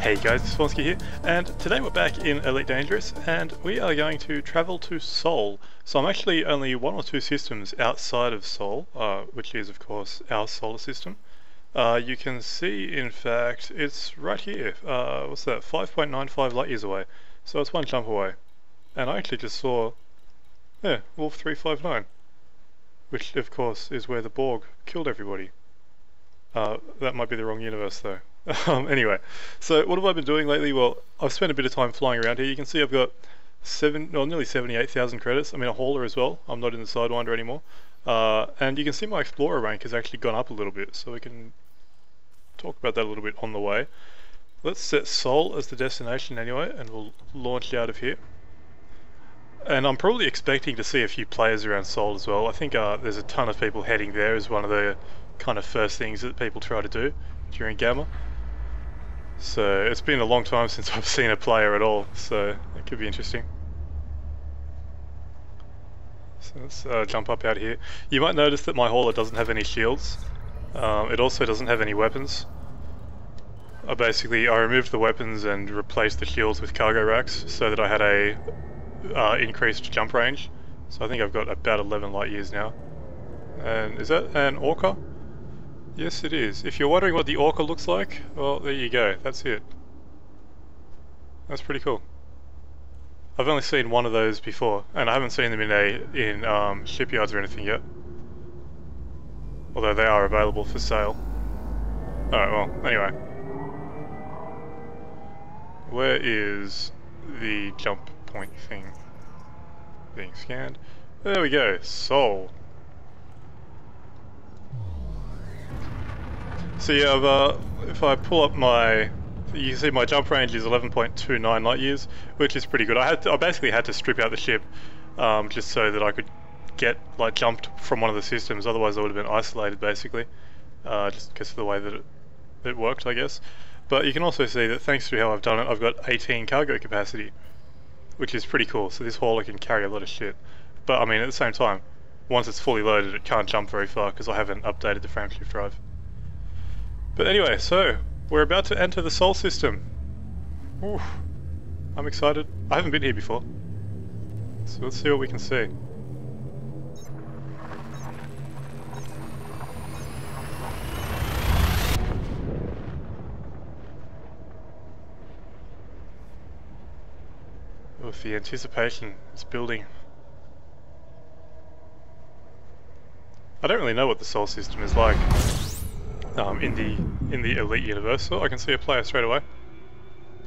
Hey guys, it's Vornskyr here, and today we're back in Elite Dangerous, and we are going to travel to Sol. So I'm actually only one or two systems outside of Sol, which is of course our solar system. You can see, in fact, it's right here. What's that? 5.95 light years away. So it's one jump away. And I actually just saw, yeah, Wolf 359, which of course is where the Borg killed everybody. That might be the wrong universe though. Anyway, so what have I been doing lately? Well, I've spent a bit of time flying around here. You can see I've got nearly 78,000 credits. I'm in a hauler as well. I'm not in the Sidewinder anymore. And you can see my Explorer rank has actually gone up a little bit, so we can talk about that a little bit on the way. Let's set Sol as the destination anyway, and we'll launch out of here. And I'm probably expecting to see a few players around Sol as well. I think there's a ton of people heading there as one of the kind of first things that people try to do during Gamma. So it's been a long time since I've seen a player at all, so it could be interesting. So let's jump up out here. You might notice that my hauler doesn't have any shields. It also doesn't have any weapons. I removed the weapons and replaced the shields with cargo racks so that I had a increased jump range. So I think I've got about 11 light years now. And is that an Orca? Yes, it is. If you're wondering what the Orca looks like, well, there you go. That's it. That's pretty cool. I've only seen one of those before, and I haven't seen them in shipyards or anything yet. Although they are available for sale. Alright, well, anyway. Where is the jump point thing? Being scanned. There we go. Sol. So yeah, if I pull up you can see my jump range is 11.29 light years, which is pretty good. I basically had to strip out the ship just so that I could get jumped from one of the systems. Otherwise, I would have been isolated basically, just because of the way that it worked, I guess. But you can also see that thanks to how I've done it, I've got 18 cargo capacity, which is pretty cool. So this hauler can carry a lot of shit. But I mean, at the same time, once it's fully loaded, it can't jump very far because I haven't updated the frameshift drive. But anyway, so we're about to enter the Sol system. Oof, I'm excited. I haven't been here before. So let's see what we can see. Oof, the anticipation is building. I don't really know what the Sol system is like. In the Elite universe, so I can see a player straight away.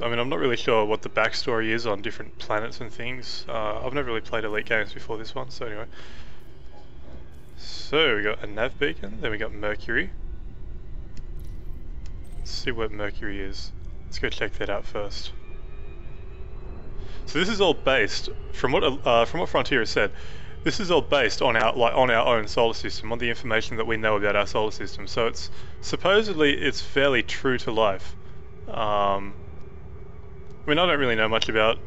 I mean, I'm not really sure what the backstory is on different planets and things. I've never really played Elite games before this one, so anyway. So we got a nav beacon, then we got Mercury. Let's see what Mercury is. Let's go check that out first. So this is all based, from what Frontier has said, this is all based on our own solar system, on the information that we know about our solar system. So it's supposedly it's fairly true to life. I mean, I don't really know much about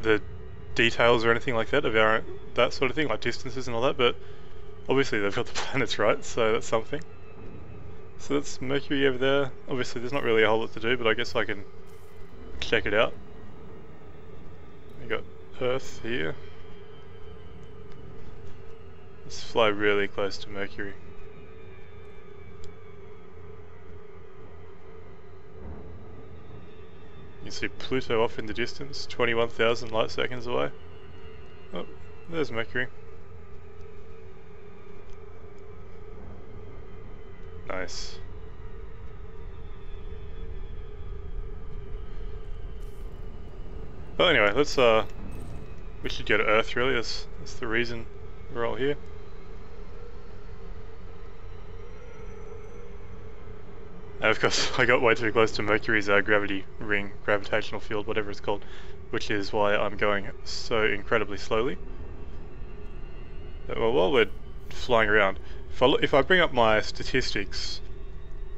the details or anything like that of that sort of thing, like distances and all that. But obviously they've got the planets right, so that's something. So that's Mercury over there. Obviously there's not really a whole lot to do, but I guess I can check it out. We got Earth here. Let's fly really close to Mercury. You can see Pluto off in the distance, 21,000 light seconds away. Oh, there's Mercury. Nice. Well, anyway, we should go to Earth really, that's the reason we're all here. And of course, I got way too close to Mercury's gravitational field, whatever it's called, which is why I'm going so incredibly slowly. Well, while we're flying around, if I bring up my statistics,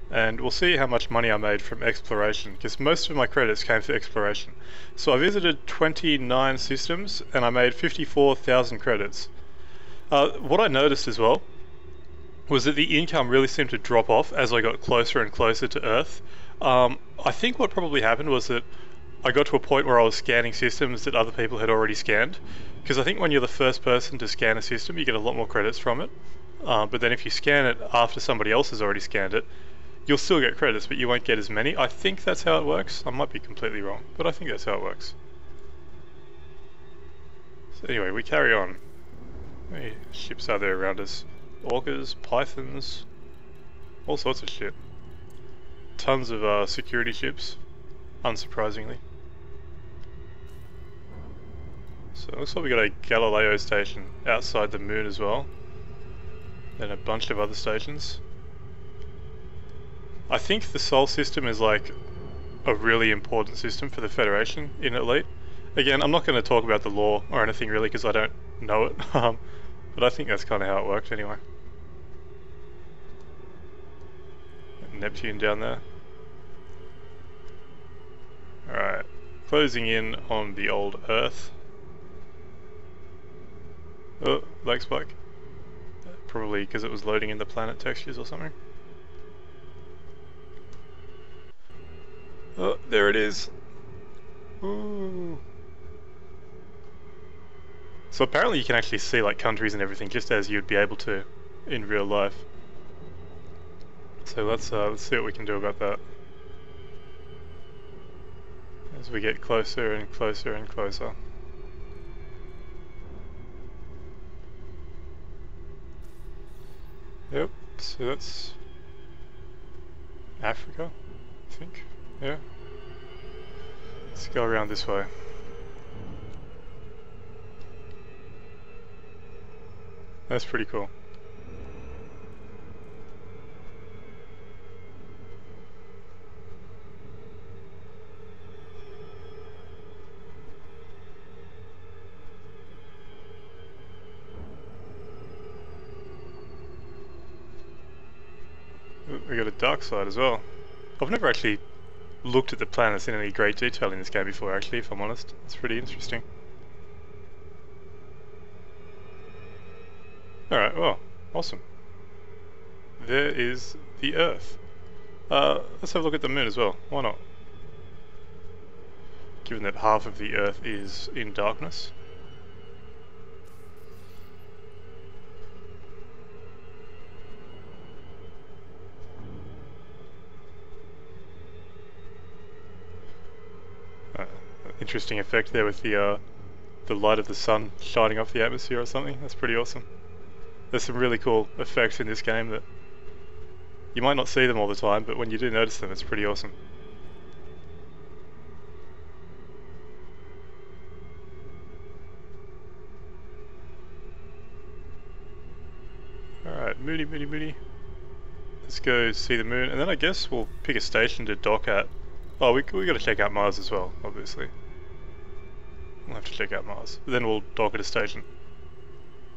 and we'll see how much money I made from exploration, because most of my credits came for exploration. So I visited 29 systems, and I made 54,000 credits. What I noticed as well was that the income really seemed to drop off as I got closer and closer to Earth. I think what probably happened was that I got to a point where I was scanning systems that other people had already scanned. Because I think when you're the first person to scan a system, you get a lot more credits from it. But then if you scan it after somebody else has already scanned it, you'll still get credits, but you won't get as many. I think that's how it works. I might be completely wrong, but I think that's how it works. So anyway, we carry on. How many ships are there around us? Orcas, pythons, all sorts of shit. Tons of security ships, unsurprisingly. So it looks like we got a Galileo station outside the moon as well. Then a bunch of other stations. I think the Sol system is like a really important system for the Federation in Elite. Again, I'm not going to talk about the lore or anything really because I don't know it, but I think that's kind of how it worked anyway. Neptune down there. Alright, closing in on the old Earth. Oh, lag spike. Probably because it was loading in the planet textures or something. Oh, there it is. Ooh. So apparently you can actually see like countries and everything just as you'd be able to in real life. So let's see what we can do about that. As we get closer and closer and closer. Yep, so that's Africa, I think. Yeah. Let's go around this way. That's pretty cool. We got a dark side as well. I've never actually looked at the planets in any great detail in this game before, actually, if I'm honest. It's pretty interesting. Alright, well, awesome. There is the Earth. Let's have a look at the moon as well. Why not? Given that half of the Earth is in darkness. Interesting effect there with the light of the sun shining off the atmosphere or something. That's pretty awesome. There's some really cool effects in this game that you might not see them all the time, but when you do notice them, it's pretty awesome. Alright, moody, moody, moody. Let's go see the moon, and then I guess we'll pick a station to dock at. Oh, we got to check out Mars as well, obviously. We'll have to check out Mars. But then we'll dock at a station.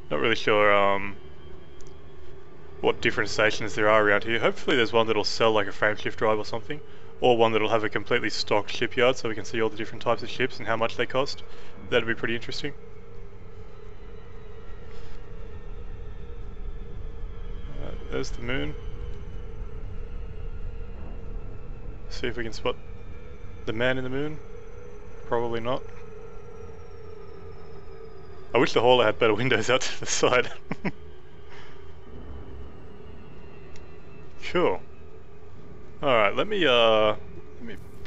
Not really sure what different stations there are around here. Hopefully there's one that'll sell like a frameshift drive or something, or one that'll have a completely stocked shipyard so we can see all the different types of ships and how much they cost. That'd be pretty interesting. There's the moon. See if we can spot the man in the moon. Probably not. I wish the hauler had better windows out to the side. Cool. Alright, let me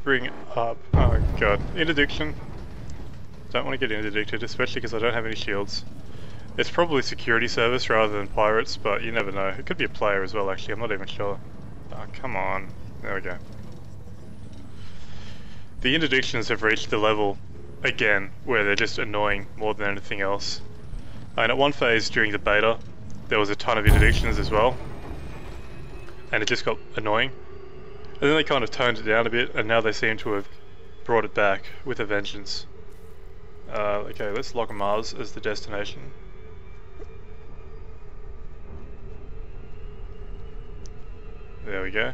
bring up, oh god, interdiction. Don't want to get interdicted, especially because I don't have any shields. It's probably security service rather than pirates, but you never know. It could be a player as well, actually, I'm not even sure. Oh, come on. There we go. The interdictions have reached the level, again, where they're just annoying more than anything else. And at one phase during the beta, there was a ton of interdictions as well. And it just got annoying. And then they kind of toned it down a bit, and now they seem to have brought it back with a vengeance. Okay, let's lock Mars as the destination. There we go.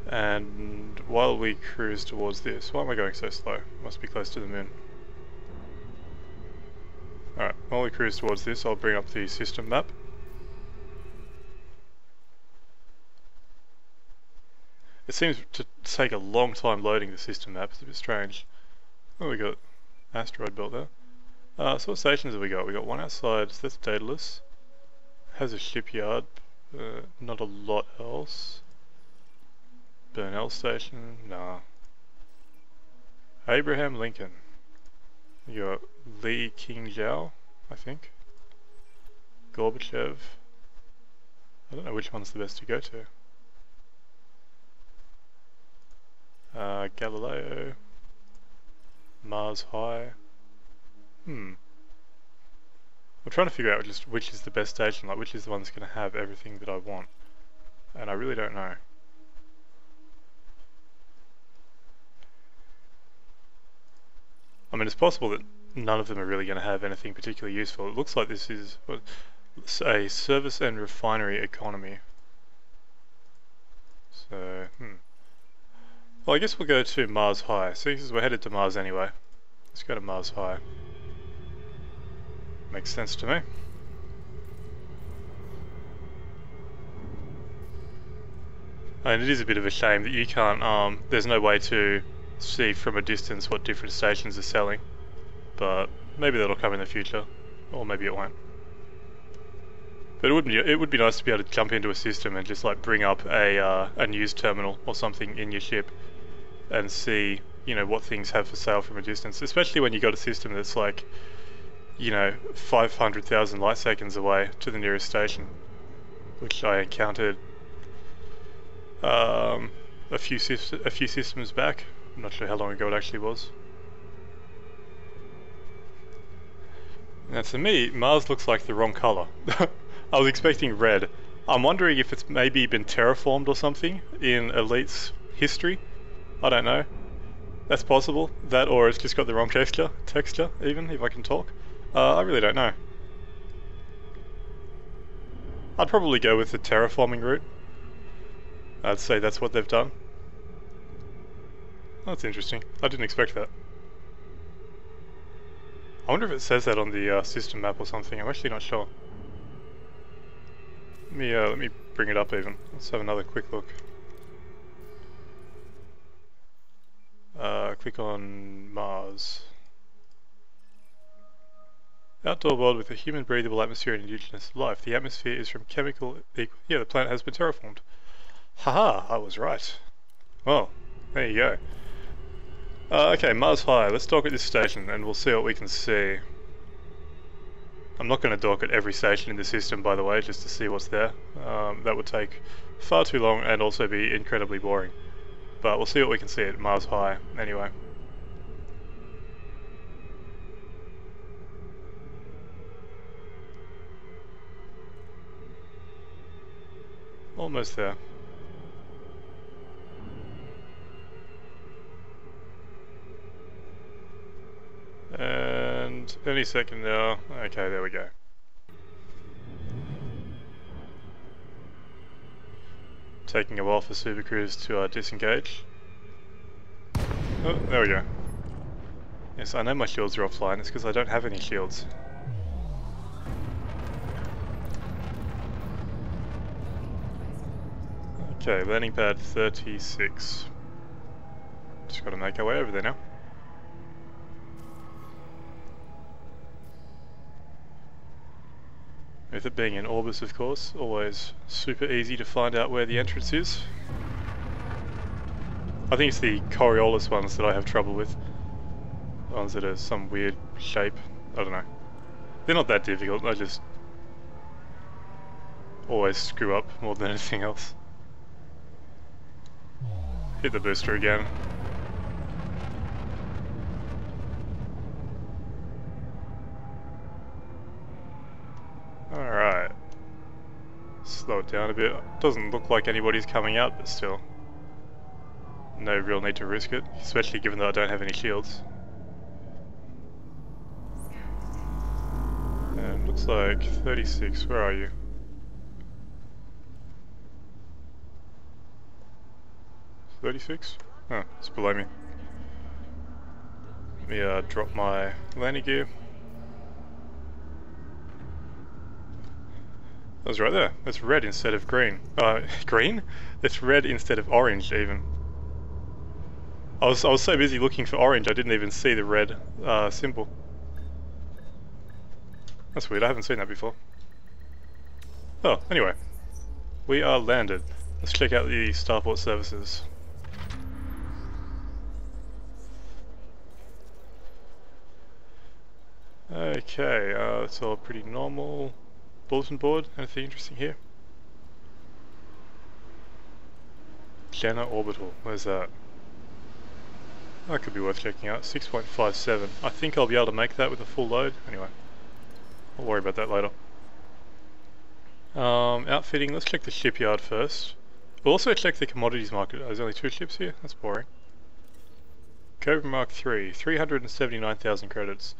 And while we cruise towards this, why am I going so slow? Must be close to the moon. Alright, while we cruise towards this, I'll bring up the system map. It seems to take a long time loading the system map. It's a bit strange. Oh, we got asteroid belt there. So what stations have we got? We got one outside, so that's Daedalus. Has a shipyard, not a lot else. Burnell station, nah. Abraham Lincoln. You got Li Qingzhou, I think. Gorbachev. I don't know which one's the best to go to. Galileo. Mars High. I'm trying to figure out just which is the best station, like which is the one that's going to have everything that I want. And I really don't know. I mean, it's possible that none of them are really going to have anything particularly useful. It looks like this is a service and refinery economy. So, well, I guess we'll go to Mars High. See, because we're headed to Mars anyway. Let's go to Mars High. Makes sense to me. And it is a bit of a shame that you can't, there's no way to see from a distance what different stations are selling. But maybe that'll come in the future, or maybe it won't. But it would be nice to be able to jump into a system and just like bring up a news terminal or something in your ship and see, you know, what things have for sale from a distance, especially when you got a system that's like, you know, 500,000 light seconds away to the nearest station, which I encountered a few systems back. I'm not sure how long ago it actually was. Now to me, Mars looks like the wrong colour. I was expecting red. I'm wondering if it's maybe been terraformed or something in Elite's history. I don't know. That's possible. That, or it's just got the wrong texture even, if I can talk. I really don't know. I'd probably go with the terraforming route. I'd say that's what they've done. That's interesting. I didn't expect that. I wonder if it says that on the system map or something. I'm actually not sure. Let me bring it up even. Let's have another quick look. Click on Mars. Outdoor world with a human breathable atmosphere and indigenous life. The atmosphere is from chemical... Yeah, the planet has been terraformed. Haha, I was right. Well, there you go. Okay, Mars High. Let's dock at this station and we'll see what we can see. I'm not going to dock at every station in the system, by the way, just to see what's there. That would take far too long and also be incredibly boring. But we'll see what we can see at Mars High, anyway. Almost there. And any second now. Okay, there we go. Taking a while for Super Cruise to disengage. Oh, there we go. Yes, I know my shields are offline, it's because I don't have any shields. Okay, landing pad 36. Just gotta make our way over there now. With it being in Orbis, of course, always super easy to find out where the entrance is. I think it's the Coriolis ones that I have trouble with. The ones that are some weird shape. I don't know. They're not that difficult, I just always screw up more than anything else. Hit the booster again. Alright. Slow it down a bit. Doesn't look like anybody's coming out, but still. No real need to risk it, especially given that I don't have any shields. And looks like 36, where are you? 36? Oh, it's below me. Let me drop my landing gear. was right there. It's red instead of green. Green? It's red instead of orange even. I was so busy looking for orange I didn't even see the red symbol. That's weird, I haven't seen that before. Oh, anyway. We are landed. Let's check out the starport services. Okay, it's all pretty normal. Bulletin board, anything interesting here? Jenna Orbital, where's that? That could be worth checking out. 6.57. I think I'll be able to make that with a full load. Anyway, I'll worry about that later. Outfitting, let's check the shipyard first. We'll also check the commodities market. There's only 2 ships here, that's boring. Cobra Mark III, 379,000 credits.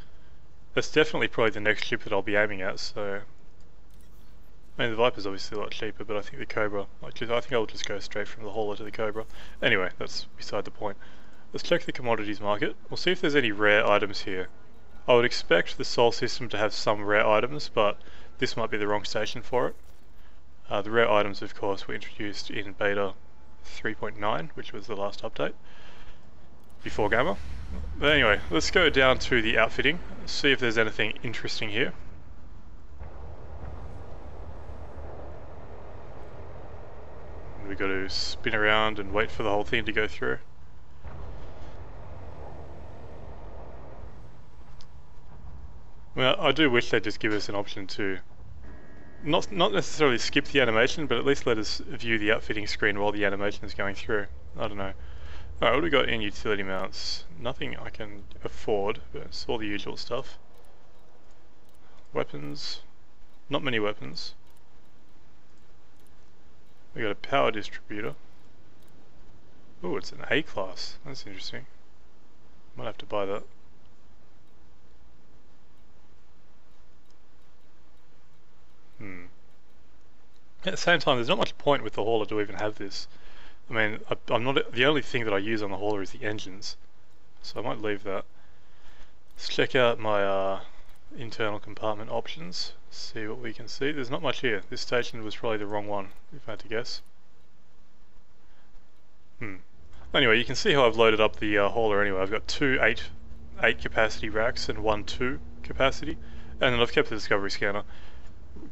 That's definitely probably the next ship that I'll be aiming at, so... I mean, the Viper's obviously a lot cheaper, but I think the Cobra... I think I'll just go straight from the hauler to the Cobra. Anyway, that's beside the point. Let's check the commodities market. We'll see if there's any rare items here. I would expect the Sol system to have some rare items, but this might be the wrong station for it. The rare items, of course, were introduced in beta 3.9, which was the last update, before Gamma. But anyway, let's go down to the outfitting, see if there's anything interesting here. We've got to spin around and wait for the whole thing to go through. Well, I do wish they'd just give us an option to not necessarily skip the animation, but at least let us view the outfitting screen while the animation is going through. I don't know. Alright, what do we got in utility mounts? Nothing I can afford, but it's all the usual stuff. Weapons. Not many weapons. We got a power distributor. Oh, it's an A class. That's interesting. Might have to buy that. At the same time, there's not much point with the hauler to even have this. I mean, I'm not the only thing that I use on the hauler is the engines, so I might leave that. Let's check out my internal compartment options. See what we can see. There's not much here. This station was probably the wrong one, if I had to guess. Anyway, you can see how I've loaded up the hauler anyway. I've got 2 8 capacity racks and 1 2 capacity, and then I've kept the discovery scanner,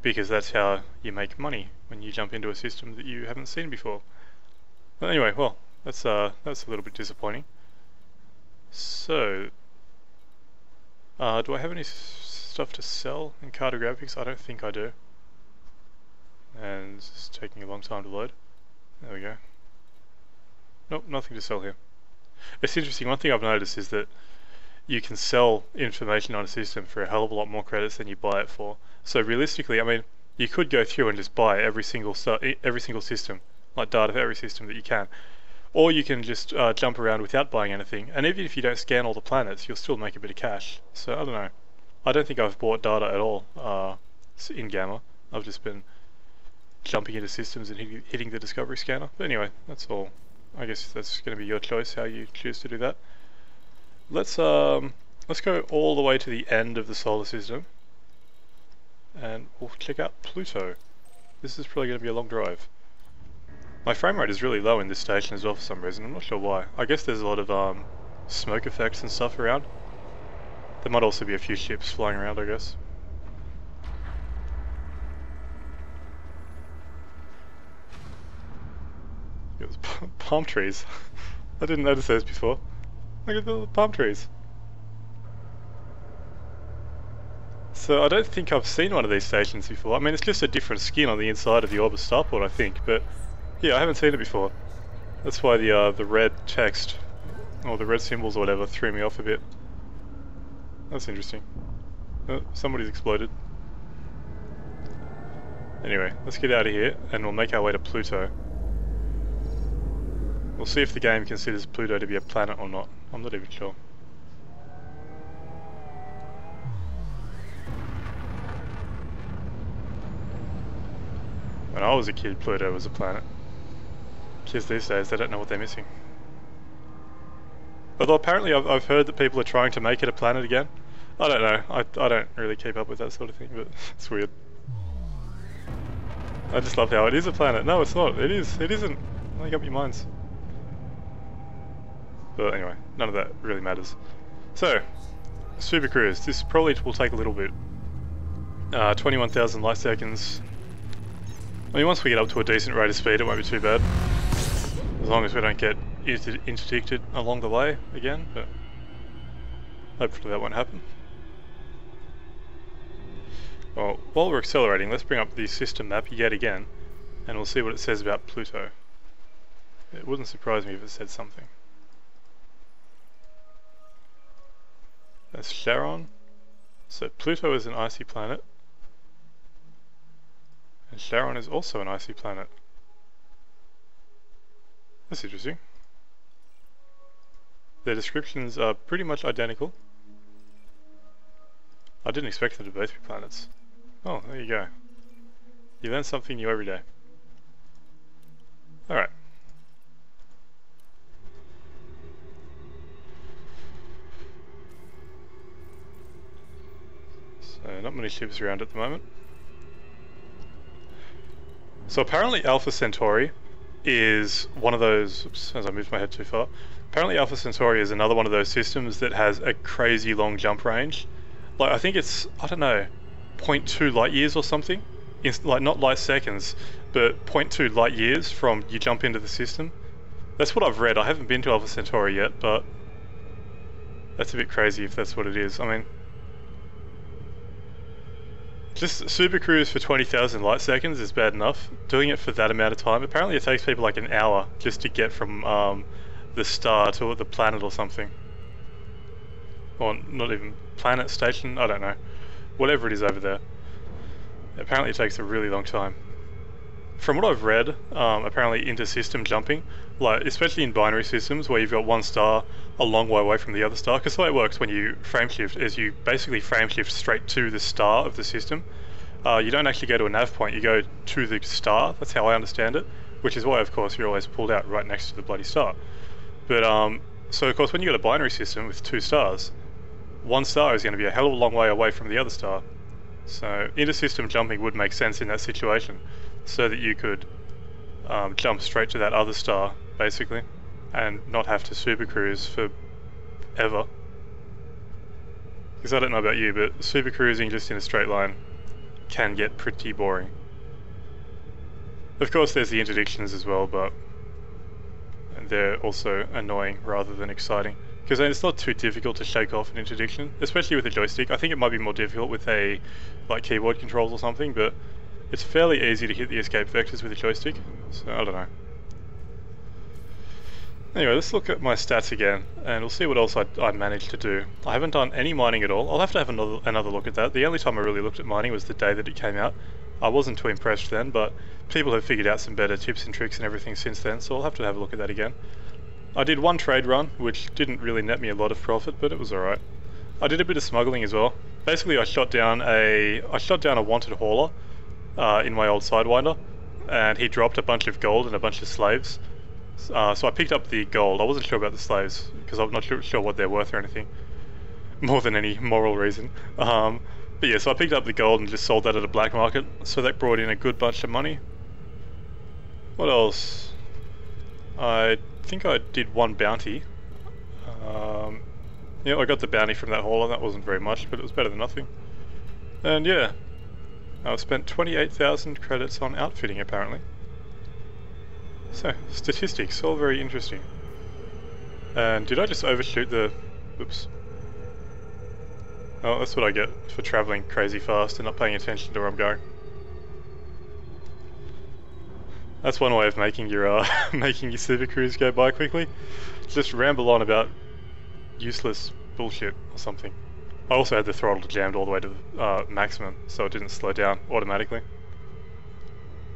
because that's how you make money when you jump into a system that you haven't seen before. But anyway, well, that's a little bit disappointing. So, do I have any stuff to sell in cartographics? I don't think I do. And it's taking a long time to load. There we go. Nope, nothing to sell here. It's interesting, one thing I've noticed is that you can sell information on a system for a hell of a lot more credits than you buy it for. So realistically, I mean, you could go through and just buy every single system, like data for every system that you can. Or you can just jump around without buying anything, and even if you don't scan all the planets, you'll still make a bit of cash. So I don't know. I don't think I've bought data at all in Gamma. I've just been jumping into systems and hitting the discovery scanner. But anyway, that's all. I guess that's going to be your choice how you choose to do that. Let's go all the way to the end of the solar system, and we'll check out Pluto. This is probably going to be a long drive. My frame rate is really low in this station as well for some reason. I'm not sure why. I guess there's a lot of smoke effects and stuff around. There might also be a few ships flying around, I guess. There's palm trees. I didn't notice those before. Look at the palm trees. So I don't think I've seen one of these stations before. I mean, it's just a different skin on the inside of the Orbis starport, I think, but yeah, I haven't seen it before. That's why the red text, or the red symbols or whatever, threw me off a bit. That's interesting. Somebody's exploded. Anyway, let's get out of here, and we'll make our way to Pluto. We'll see if the game considers Pluto to be a planet or not. I'm not even sure. When I was a kid, Pluto was a planet. Kids these days, they don't know what they're missing. Although apparently I've heard that people are trying to make it a planet again. I don't know, I don't really keep up with that sort of thing, but it's weird. I just love how it is a planet. No, it's not. It is. It isn't. Make up your minds. But anyway, none of that really matters. So, Super Cruise. This probably will take a little bit. 21,000 light seconds. I mean, once we get up to a decent rate of speed, it won't be too bad. As long as we don't get interdicted along the way again, but hopefully that won't happen. Well, while we're accelerating, let's bring up the system map yet again, and we'll see what it says about Pluto. It wouldn't surprise me if it said something. That's Charon. So Pluto is an icy planet, and Charon is also an icy planet. That's interesting. Their descriptions are pretty much identical. I didn't expect them to both be planets. Oh, there you go. You learn something new every day. Alright. So, not many ships around at the moment. So apparently Alpha Centauri is one of those... Oops, as I moved my head too far. Apparently Alpha Centauri is another one of those systems that has a crazy long jump range. Like, I think it's, I don't know, 0.2 light years or something? Like, not light seconds, but 0.2 light years from you jump into the system. That's what I've read. I haven't been to Alpha Centauri yet, but that's a bit crazy if that's what it is. I mean, just Super Cruise for 20,000 light seconds is bad enough. Doing it for that amount of time, apparently it takes people like an hour just to get from the star to the planet or something. Or not even planet, station, I don't know. Whatever it is over there. Apparently it takes a really long time. From what I've read, apparently inter-system jumping, like especially in binary systems where you've got one star a long way away from the other star, because the way it works when you frame shift is you basically frame shift straight to the star of the system. You don't actually go to a nav point, you go to the star, that's how I understand it, which is why of course you're always pulled out right next to the bloody star. But so of course when you got a binary system with two stars, one star is going to be a hell of a long way away from the other star. So inter-system jumping would make sense in that situation, so that you could jump straight to that other star, basically, and not have to super cruise for ever. Because I don't know about you, but super cruising just in a straight line can get pretty boring. Of course there's the interdictions as well, but they're also annoying rather than exciting. Because it's not too difficult to shake off an interdiction, especially with a joystick. I think it might be more difficult with a like keyboard controls or something, but it's fairly easy to hit the escape vectors with a joystick, so I don't know. Anyway, let's look at my stats again, and we'll see what else I managed to do. I haven't done any mining at all. I'll have to have another look at that. The only time I really looked at mining was the day that it came out. I wasn't too impressed then, but people have figured out some better tips and tricks and everything since then, so I'll have to have a look at that again. I did one trade run, which didn't really net me a lot of profit, but it was alright. I did a bit of smuggling as well. Basically I shot down a wanted hauler in my old Sidewinder, and he dropped a bunch of gold and a bunch of slaves. So I picked up the gold. I wasn't sure about the slaves, because I'm not sure what they're worth or anything, more than any moral reason. But yeah, so I picked up the gold and just sold that at a black market, so that brought in a good bunch of money. What else? I think I did one bounty. Yeah, I got the bounty from that hauler. That wasn't very much, but it was better than nothing. And yeah, I spent 28,000 credits on outfitting apparently. So, statistics, all very interesting. And did I just overshoot the... Oops. Oh, that's what I get for travelling crazy fast and not paying attention to where I'm going. That's one way of making your making your super cruise go by quickly. Just ramble on about useless bullshit or something. I also had the throttle jammed all the way to the maximum, so it didn't slow down automatically.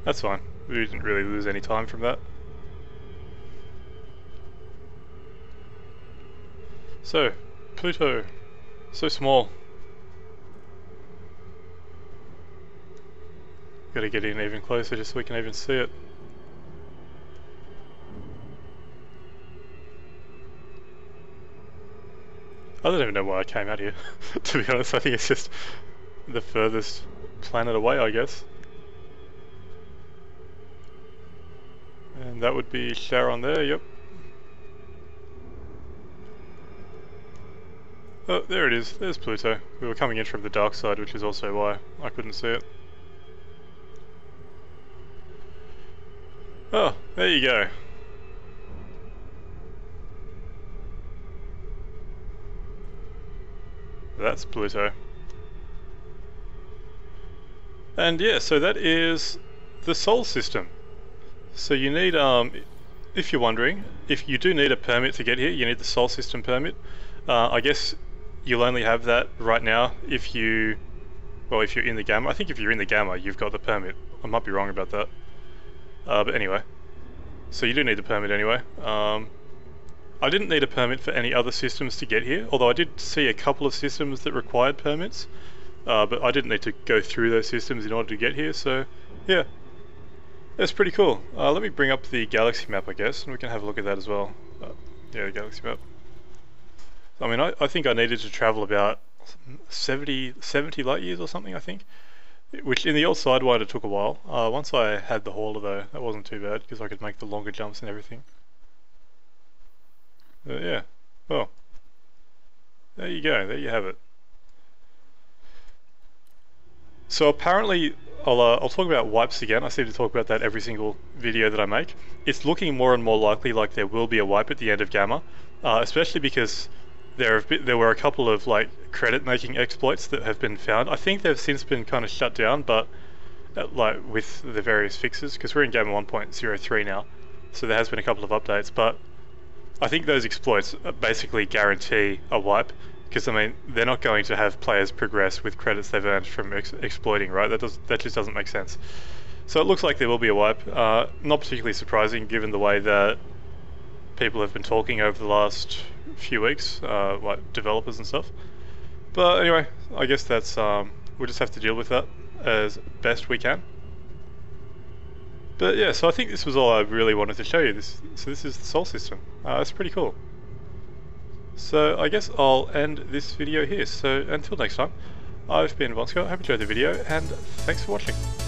That's fine. We didn't really lose any time from that. So, Pluto. So small. Gotta get in even closer just so we can even see it. I don't even know why I came out here, to be honest. I think it's just the furthest planet away, I guess. that would be Charon there, yep. Oh, there it is, there's Pluto. We were coming in from the dark side, which is also why I couldn't see it. Oh, there you go. That's Pluto. And yeah, so that is the Sol system. So you need, if you're wondering, if you do need a permit to get here, you need the Sol system permit. I guess you'll only have that right now if you, well, if you're in the Gamma. I think if you're in the Gamma, you've got the permit. I might be wrong about that. But anyway, so you do need the permit anyway. I didn't need a permit for any other systems to get here, although I did see a couple of systems that required permits, but I didn't need to go through those systems in order to get here, so yeah, that's pretty cool. Let me bring up the galaxy map, I guess, and we can have a look at that as well. Yeah, the galaxy map. I mean, I think I needed to travel about 70 light years or something, I think, which in the old Sidewinder took a while. Once I had the hauler though, that wasn't too bad, because I could make the longer jumps and everything. Yeah, well, there you go, there you have it. So apparently, I'll talk about wipes again. I seem to talk about that every single video that I make. It's looking more and more likely like there will be a wipe at the end of Gamma, especially because there were a couple of like credit-making exploits that have been found. I think they've since been kind of shut down, but like with the various fixes, because we're in Gamma 1.03 now, so there has been a couple of updates, but I think those exploits basically guarantee a wipe, because I mean they're not going to have players progress with credits they've earned from exploiting, right? That just doesn't make sense. So it looks like there will be a wipe. Not particularly surprising given the way that people have been talking over the last few weeks, like developers and stuff. But anyway, I guess that's we'll just have to deal with that as best we can. But yeah, so I think this was all I really wanted to show you. So this is the Sol system. It's pretty cool. So I guess I'll end this video here. So until next time, I've been Vornskyr. I hope you enjoyed the video, and thanks for watching.